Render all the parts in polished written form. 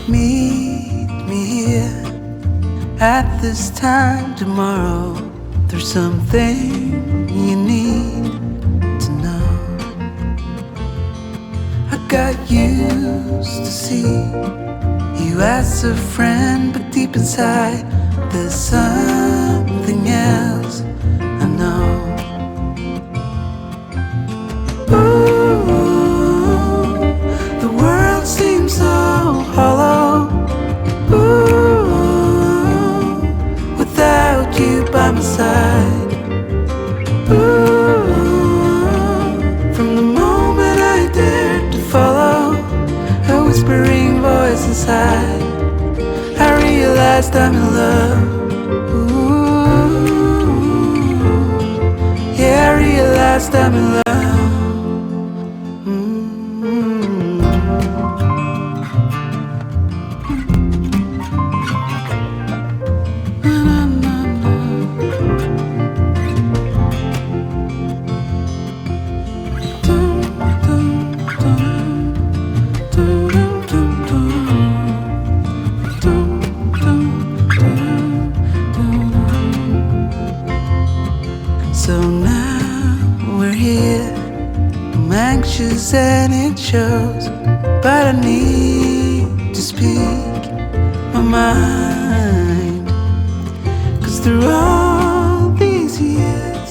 Meet me here at this time tomorrow. There's something you need to know. I got used to see you as a friend, but deep inside there's something else I know. Ooh, the world seems so hollow. Ooh, without you by my side. Ooh, from the moment I dared to follow a whispering voice inside, I realized I'm in love. Ooh, yeah, I realized I'm in love. So now we're here. I'm anxious and it shows, but I need to speak my mind. 'Cause through all these years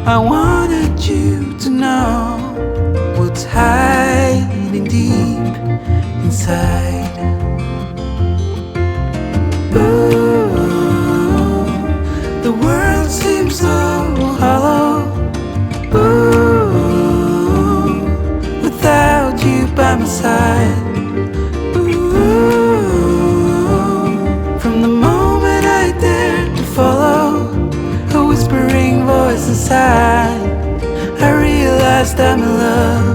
I wanted you to know what's hiding deep inside. Ooh, the world seems so hollow. Ooh, without you by my side. Ooh, from the moment I dared to follow a whispering voice inside, I realized I'm in love.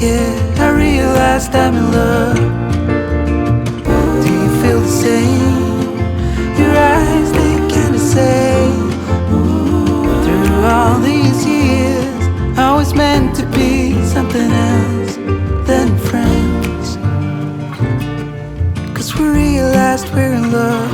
Yeah, I realized I'm in love. Do you feel the same? Your eyes, they kinda say, through all these years I was meant to be something else than friends. 'Cause we realized we're in love.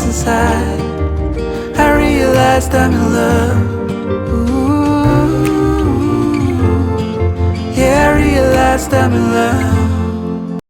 inside. I realized I'm in love. Ooh, yeah, I realized I'm in love.